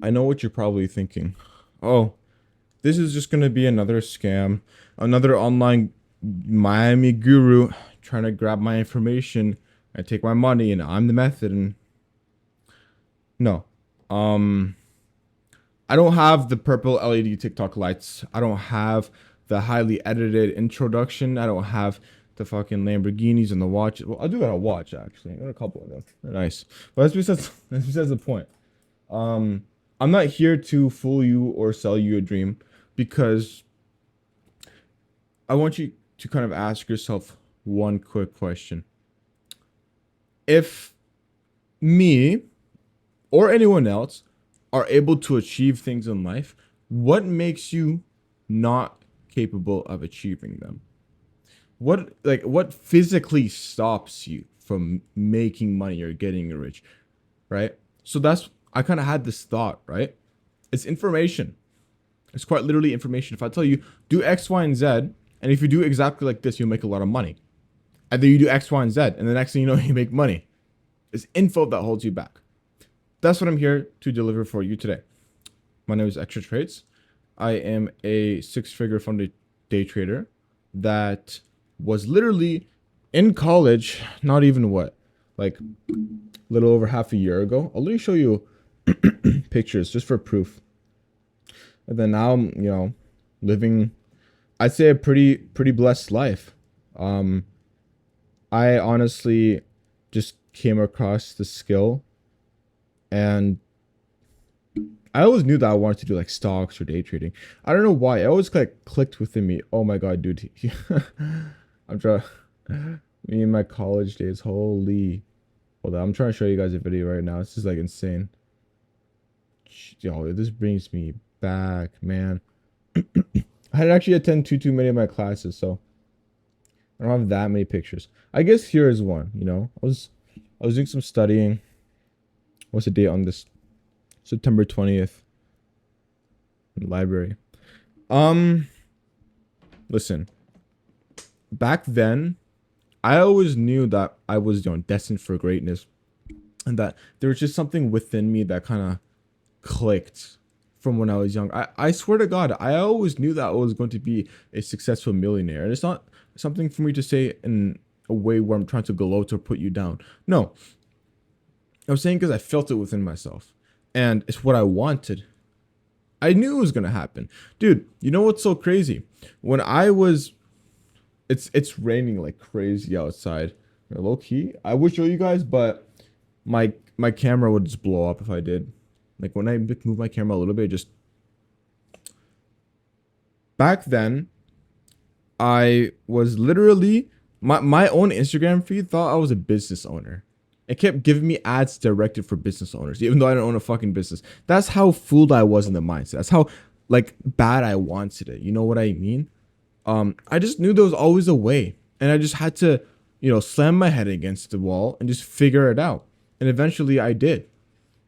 I know what you're probably thinking. Oh, this is just gonna be another scam, another online Miami guru trying to grab my information and take my money, and I'm the method. And no, um, I don't have the purple LED TikTok lights. I don't have the highly edited introduction. I don't have the fucking Lamborghinis and the watch. Well, I do got a watch actually. I got a couple of them. They're nice, but that's besides the point. Um, I'm not here to fool you or sell you a dream because I want you to kind of ask yourself one quick question. If me or anyone else are able to achieve things in life, what makes you not capable of achieving them? What physically stops you from making money or getting rich, right? So that's I kind of had this thought, right? It's information. It's quite literally information. If I tell you do X, Y, and Z, and if you do exactly like this, you'll make a lot of money. And then you do X, Y, and Z, and the next thing you know, you make money. It's info that holds you back. That's what I'm here to deliver for you today. My name is Extra Trades. I am a six-figure funded day trader that was literally in college, not even what, like a little over half a year ago. I'll let me show you pictures just for proof. And then now I'm, living, I'd say a pretty blessed life. Um, I honestly just came across the skill, and I always knew that I wanted to do like stocks or day trading. I don't know why. It always like clicked within me. Oh my god, dude. I'm trying me in my college days. Holy. Hold on. I'm trying to show you guys a video right now. This is like insane. Yo, this brings me back, man. I had actually attend too many of my classes, so I don't have that many pictures. I guess here is one, I was doing some studying. What's the date on this? September 20th in the library. Um, Listen, back then, I always knew that I was, destined for greatness, and that there was just something within me that kind of clicked from when I was young. I swear to God, I always knew that I was going to be a successful millionaire. And it's not something for me to say in a way where I'm trying to gloat or put you down. No, I'm saying because I felt it within myself. And it's what I wanted. I knew it was gonna happen. Dude, you know what's so crazy? When I was it's raining like crazy outside. Low key. I would show you guys, but my camera would just blow up if I did. Like when I move my camera a little bit, just back then, I was literally my own Instagram feed thought I was a business owner. It kept giving me ads directed for business owners, even though I don't own a fucking business. That's how fooled I was in the mindset. That's how like bad I wanted it. You know what I mean? I just knew there was always a way, and I just had to, slam my head against the wall and just figure it out. And eventually, I did.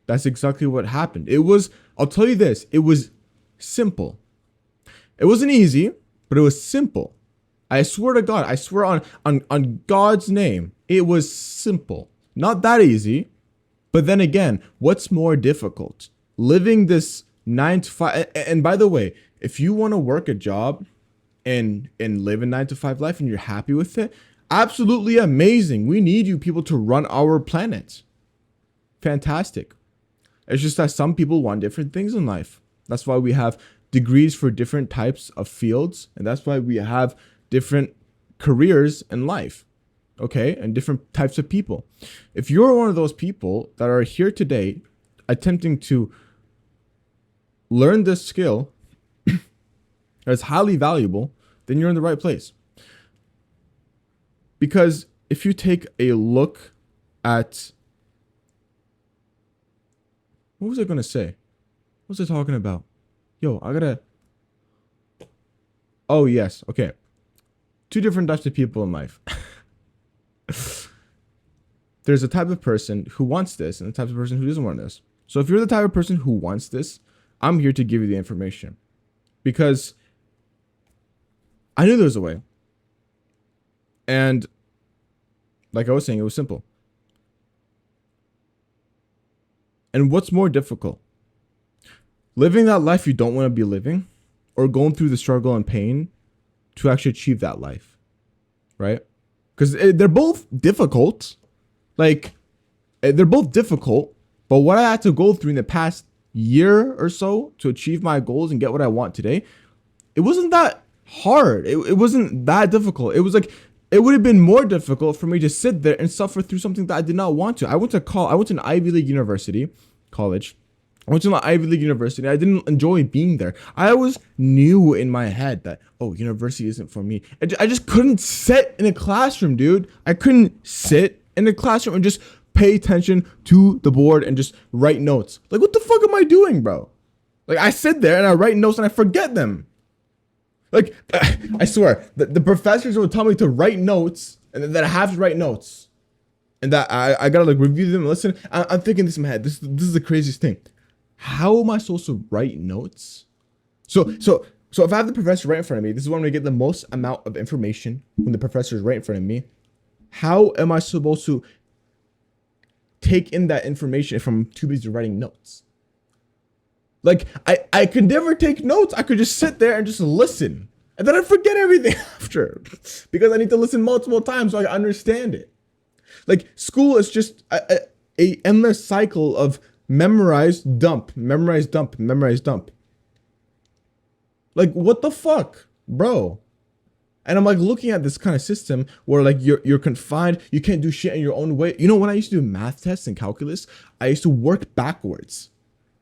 That's exactly what happened. It was. I'll tell you this. It was simple. It wasn't easy, but it was simple. I swear to God, I swear on God's name, it was simple. Not that easy, but then again, what's more difficult? Living this 9 to 5, and by the way, if you want to work a job and live a 9 to 5 life and you're happy with it, absolutely amazing. We need you people to run our planet. Fantastic. It's just that some people want different things in life. That's why we have degrees for different types of fields, and that's why we have different careers in life, okay? And different types of people. If you're one of those people that are here today attempting to learn this skill that's highly valuable, then you're in the right place. Because if you take a look at what was I gonna say? What was I talking about? Yo, I gotta. Oh, yes. Okay. Two different types of people in life. There's a type of person who wants this and the type of person who doesn't want this. So if you're the type of person who wants this, I'm here to give you the information. Because I knew there was a way. And like I was saying, it was simple. And what's more difficult? living that life you don't want to be living, or going through the struggle and pain to actually achieve that life, right? Because they're both difficult. Like, they're both difficult, but what I had to go through in the past year or so to achieve my goals and get what I want today, it wasn't that hard. It wasn't that difficult. It was like, it would have been more difficult for me to sit there and suffer through something that I did not want to. I went to an Ivy League university, college. I went to an Ivy League university. I didn't enjoy being there. I always knew in my head that, oh, university isn't for me. I just couldn't sit in a classroom, dude. I couldn't sit in a classroom and just pay attention to the board and just write notes. Like, what the fuck am I doing, bro? Like, I sit there and I write notes and I forget them. Like, I swear, the professors would tell me to write notes and that I have to write notes. And that I gotta like review them and listen. I'm thinking this in my head. This is the craziest thing. How am I supposed to write notes? So if I have the professor right in front of me, this is when I'm gonna get the most amount of information when the professor is right in front of me. How am I supposed to take in that information if I'm too busy writing notes? Like, I could never take notes. I could just sit there and just listen. And then I forget everything after. Because I need to listen multiple times so I can understand it. Like, school is just a endless cycle of memorize, dump, memorize, dump, memorize, dump. Like, what the fuck, bro? And I'm like looking at this kind of system where like you're confined, you can't do shit in your own way. You know, when I used to do math tests and calculus, I used to work backwards.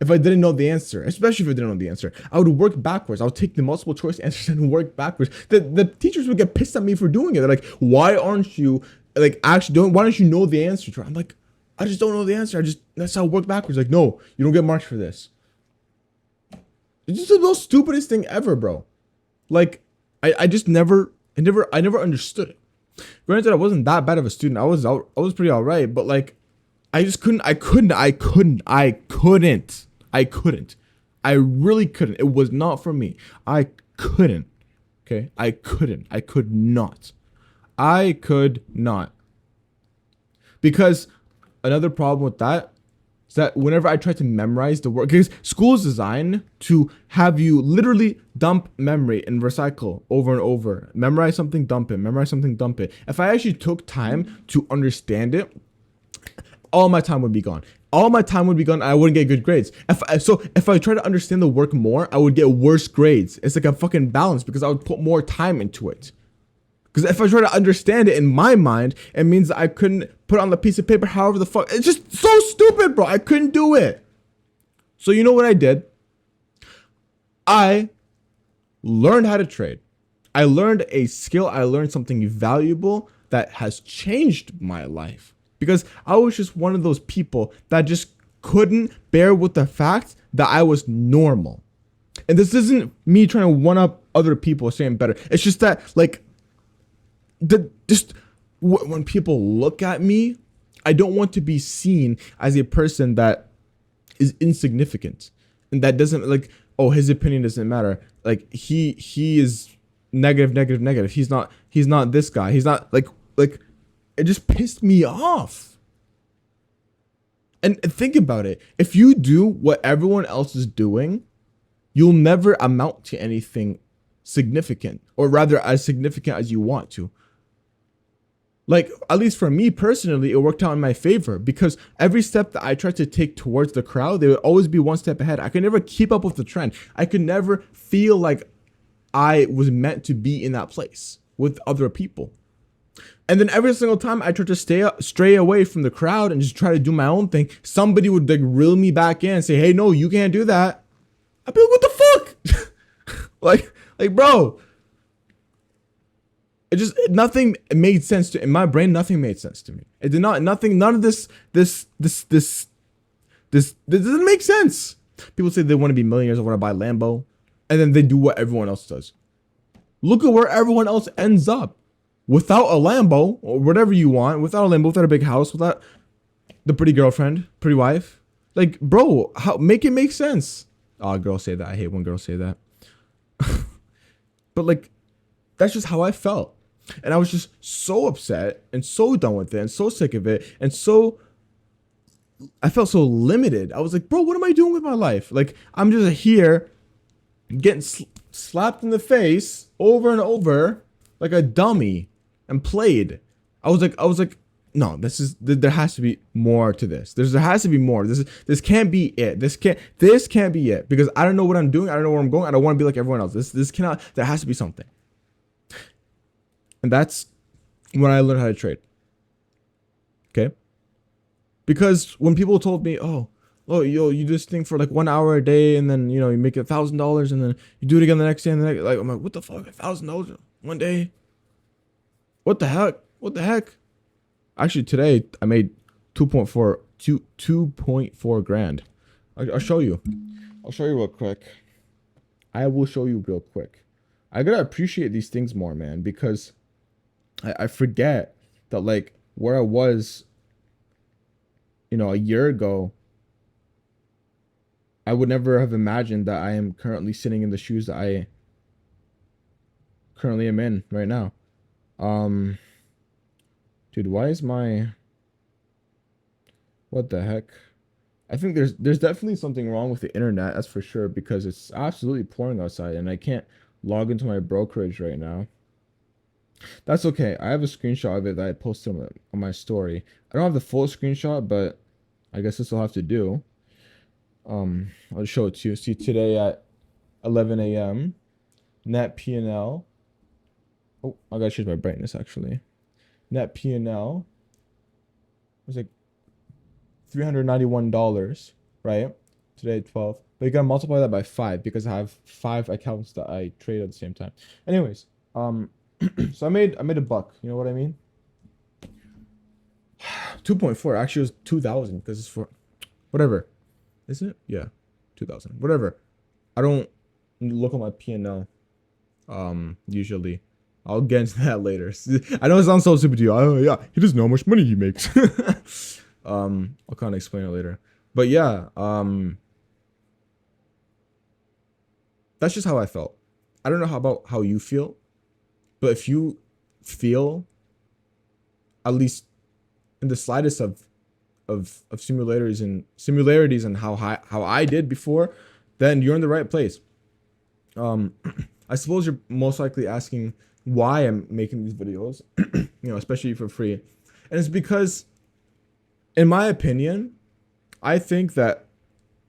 If I didn't know the answer, especially if I didn't know the answer, I would work backwards. I would take the multiple choice answers and work backwards. The teachers would get pissed at me for doing it. They're like, why aren't you like actually doing, why don't you know the answer? I'm like, I just don't know the answer. That's how I work backwards. Like, no, you don't get marks for this. It's just the most stupidest thing ever, bro. Like, I never understood it. Granted, I wasn't that bad of a student. I was pretty alright, but like, I couldn't. I really couldn't. It was not for me. I couldn't. Okay? I could not. Because another problem with that is that whenever I try to memorize the word, because school is designed to have you literally dump memory and recycle over and over. Memorize something, dump it. Memorize something, dump it. If I actually took time to understand it, all my time would be gone. I wouldn't get good grades. If I try to understand the work more, I would get worse grades. It's like a fucking balance because I would put more time into it. Because if I try to understand it in my mind, it means I couldn't put it on the piece of paper however the fuck. It's just so stupid, bro. I couldn't do it. So you know what I did? I learned how to trade. I learned a skill. I learned something valuable that has changed my life. Because I was just one of those people that just couldn't bear with the fact that I was normal. And this isn't me trying to one up other people saying better. It's just that, like, when people look at me, I don't want to be seen as a person that is insignificant and that doesn't like, oh, his opinion doesn't matter. Like he is negative. He's not this guy. He's not like it just pissed me off. And think about it. If you do what everyone else is doing, you'll never amount to anything significant, or rather as significant as you want to. Like, at least for me personally, it worked out in my favor because every step that I tried to take towards the crowd, they would always be one step ahead. I could never keep up with the trend. I could never feel like I was meant to be in that place with other people. And then every single time I tried to stray away from the crowd and just try to do my own thing, somebody would like reel me back in and say, hey, no, you can't do that. I'd be like, what the fuck? like, bro. It just, nothing made sense in my brain. Nothing made sense to me. It did not, none of this doesn't make sense. People say they want to be millionaires or want to buy Lambo, and then they do what everyone else does. Look at where everyone else ends up. Without a Lambo or whatever you want, without a Lambo, without a big house, without the pretty girlfriend, pretty wife. Like, bro, make it make sense. Oh, girls say that. I hate when girls say that. But like, that's just how I felt. And I was just so upset and so done with it and so sick of it and so I felt so limited. I was like, bro, what am I doing with my life? Like, I'm just here getting slapped in the face over and over like a dummy and played. I was like, no, there has to be more to this. There has to be more. This can't be it. This can't be it, because I don't know what I'm doing. I don't know where I'm going. I don't want to be like everyone else. This cannot. There has to be something. And that's when I learned how to trade. Okay. Because when people told me, oh, yo, you do this thing for like 1 hour a day, and then, you know, you make $1,000, and then you do it again the next day, and then like, I'm like, what the fuck, $1,000 one day? What the heck? What the heck? Actually, today I made 2.4 grand. I'll show you. I'll show you real quick. I will show you real quick. I gotta appreciate these things more, man, because I forget that, like, where I was, you know, a year ago, I would never have imagined that I am currently sitting in the shoes that I currently am in right now. Dude, why is what the heck? I think there's definitely something wrong with the internet, that's for sure, because it's absolutely pouring outside and I can't log into my brokerage right now. That's okay. I have a screenshot of it that I posted on my story. I don't have the full screenshot, but I guess this will have to do. I'll show it to you. See, today at 11 a.m. net P&L. Oh, I gotta change my brightness actually. Net P&L was like $391, right? Today at 12. But you gotta multiply that by 5 because I have 5 accounts that I trade at the same time. Anyways, so I made a buck. You know what I mean? 2.4. Actually, it was 2,000 because it's for whatever. Is it? Yeah, 2,000. Whatever. I don't look at my P&L. Usually. I'll get into that later. I know it sounds so stupid to you. Oh yeah, he doesn't know how much money he makes. I'll kind of explain it later. But yeah, that's just how I felt. I don't know about how you feel, but if you feel, at least in the slightest of similarities and how I did before, then you're in the right place. I suppose you're most likely asking why I'm making these videos, you know, especially for free. And it's because, in my opinion, I think that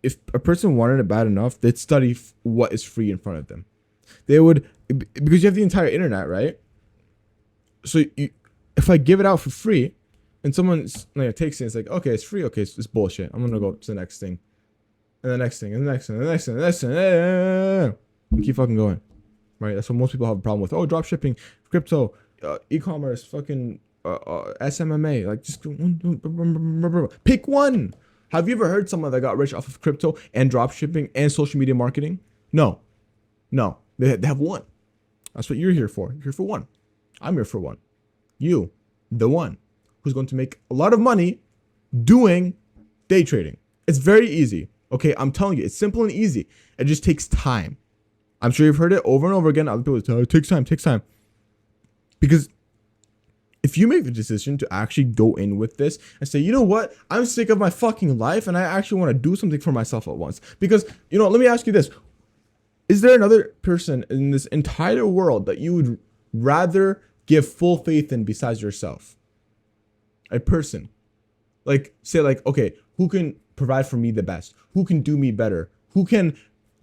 if a person wanted it bad enough, they'd study what is free in front of them. They would, because you have the entire internet, right? So if I give it out for free, and someone like takes it, it's like, okay, it's free, okay, it's bullshit. I'm gonna go to the next thing, and the next thing, and the next thing, and the next thing, and the next thing, and keep fucking going, right? That's what most people have a problem with. Oh, drop shipping, crypto, e-commerce, fucking SMMA. Like, just pick one. Have you ever heard someone that got rich off of crypto and drop shipping and social media marketing? No. They have one. That's what you're here for. You're here for one. I'm here for one. You, the one who's going to make a lot of money doing day trading. It's very easy. Okay, I'm telling you, it's simple and easy. It just takes time. I'm sure you've heard it over and over again. Other people say, oh, it takes time. Because if you make the decision to actually go in with this and say, you know what, I'm sick of my fucking life and I actually want to do something for myself at once. Because, you know, let me ask you this. Is there another person in this entire world that you would rather give full faith in besides yourself? A person. Like, say like, okay, who can provide for me the best? Who can do me better? Who can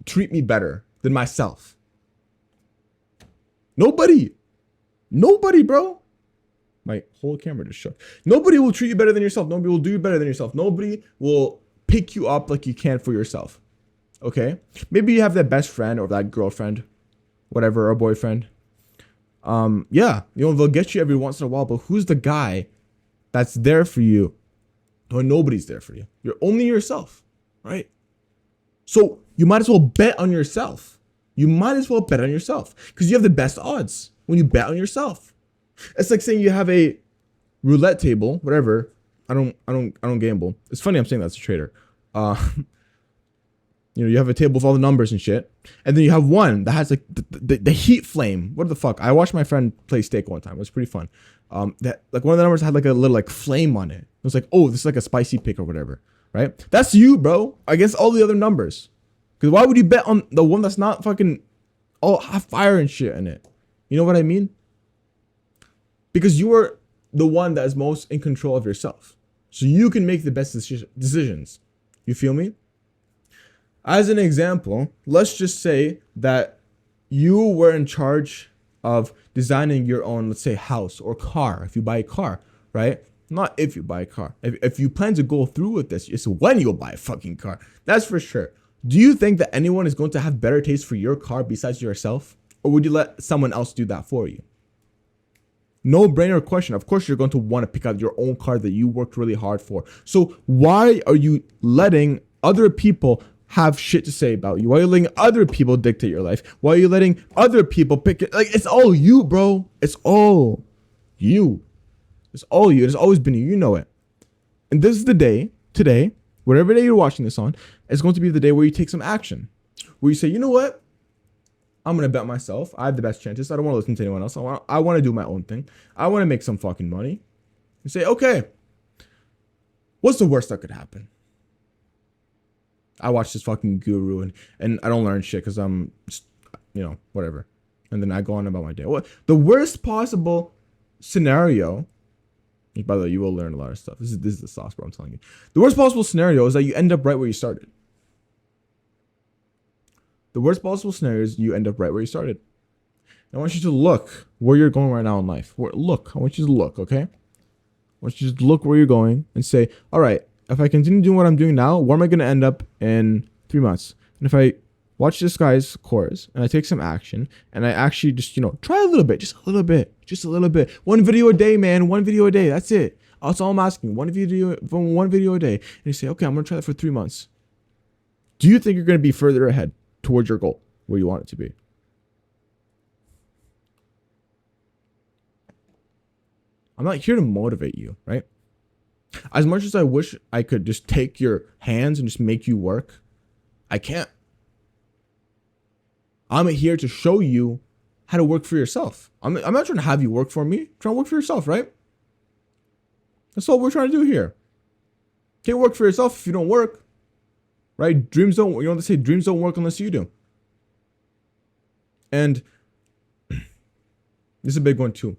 treat me better than myself? Nobody, bro. My whole camera just shook. Nobody will treat you better than yourself. Nobody will do you better than yourself. Nobody will pick you up like you can for yourself. Okay? Maybe you have that best friend or that girlfriend, whatever, or boyfriend. Yeah, you know, they'll get you every once in a while, but who's the guy that's there for you when nobody's there for you? You're only yourself, right? So you might as well bet on yourself. You might as well bet on yourself because you have the best odds when you bet on yourself. It's like saying you have a roulette table, whatever. I don't gamble. It's funny I'm saying that as a trader. You know, you have a table with all the numbers and shit, and then you have one that has like the heat flame. What the fuck? I watched my friend play Stake one time. It was pretty fun. That like one of the numbers had like a little like flame on it. It was like, oh, this is like a spicy pick or whatever. right? That's you, bro, against all the other numbers. Because why would you bet on the one that's not fucking all have fire and shit in it? You know what I mean? Because you are the one that is most in control of yourself. So you can make the best decisions. You feel me? As an example, let's just say that you were in charge of designing your own, let's say, house or car. If you buy a car, right? Not if you buy a car. If you plan to go through with this, it's when you'll buy a fucking car. That's for sure. Do you think that anyone is going to have better taste for your car besides yourself? Or would you let someone else do that for you? No brainer question. Of course, you're going to want to pick out your own car that you worked really hard for. So why are you letting other people have shit to say about you? Why are you letting other people dictate your life? Why are you letting other people pick it? Like, it's all you, bro. It's all you. It's all you. It's always been you. You know it. And this is the day, today, whatever day you're watching this on, it's going to be the day where you take some action. Where you say, you know what? I'm going to bet myself. I have the best chances. I don't want to listen to anyone else. I want to do my own thing. I want to make some fucking money. You say, okay, what's the worst that could happen? I watch this fucking guru and I don't learn shit because I'm just, whatever. And then I go on about my day. What the worst possible scenario, by the way, you will learn a lot of stuff. This is the sauce, bro. I'm telling you. The worst possible scenario is that you end up right where you started. The worst possible scenario is you end up right where you started. I want you to look where you're going right now in life. I want you to look, okay? I want you to look where you're going and say, all right, if I continue doing what I'm doing now, where am I going to end up in 3 months? And if I watch this guy's course and I take some action and I actually just, try a little bit, just a little bit. One video a day, man. One video a day. That's it. That's all I'm asking. One video a day. And you say, okay, I'm going to try that for 3 months. Do you think you're going to be further ahead towards your goal, where you want it to be? I'm not here to motivate you, right? As much as I wish I could just take your hands and just make you work, I can't. I'm here to show you how to work for yourself. I'm not trying to have you work for me. I'm trying to work for yourself, right? That's all we're trying to do here. Can't work for yourself if you don't work, right? Dreams don't, they say dreams don't work unless you do. And this is a big one too.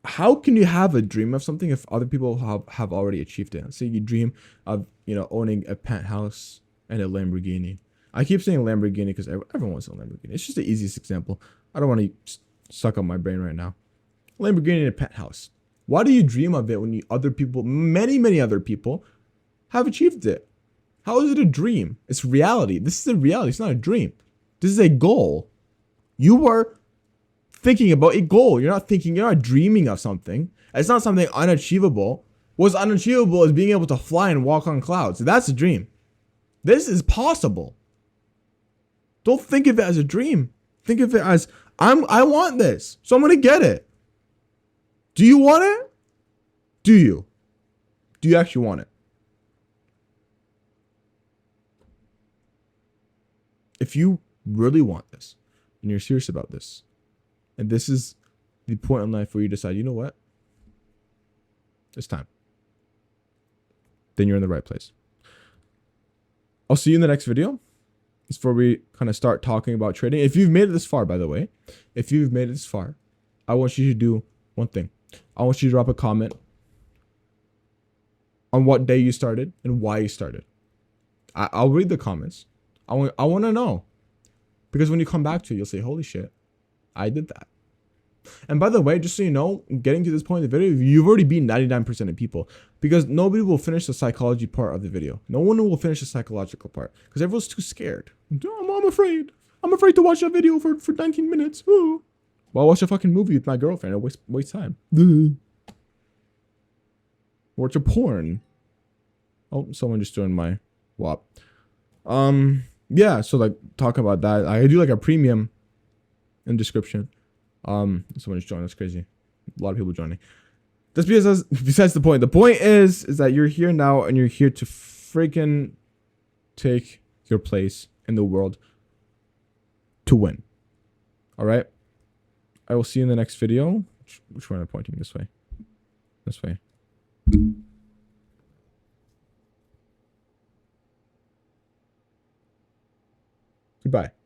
How can you have a dream of something if other people have already achieved it? Say you dream of, owning a penthouse and a Lamborghini. I keep saying Lamborghini because everyone wants a Lamborghini. It's just the easiest example. I don't want to suck up my brain right now. Lamborghini and a penthouse. Why do you dream of it when other people, many other people, have achieved it? How is it a dream? It's reality. This is a reality. It's not a dream. This is a goal. You are thinking about a goal. You're not dreaming of something. It's not something unachievable. What's unachievable is being able to fly and walk on clouds. That's a dream. This is possible. Don't think of it as a dream. Think of it as, I want this, so I'm going to get it. Do you want it? Do you actually want it? If you really want this and you're serious about this, and this is the point in life where you decide, you know what? It's time. Then you're in the right place. I'll see you in the next video. It's before we kind of start talking about trading. If you've made it this far, by the way, I want you to do one thing. I want you to drop a comment on what day you started and why you started. I'll read the comments. I want to know. Because when you come back to it, you'll say, holy shit, I did that. And by the way, just so you know, getting to this point in the video, you've already beaten 99% of people, because nobody will finish the psychology part of the video. No one will finish the psychological part because everyone's too scared. I'm afraid. I'm afraid to watch that video for 19 minutes. Ooh. Well, I'll watch a fucking movie with my girlfriend. I'll waste time. Watch a porn. Oh, someone just joined my WAP. Yeah, so like talking about that, I do like a premium in description. Someone just joined. That's crazy. A lot of people joining. That's besides the point. The point is that you're here now and you're here to freaking take your place in the world to win. All right. I will see you in the next video. Which one am I pointing? This way. This way. Goodbye.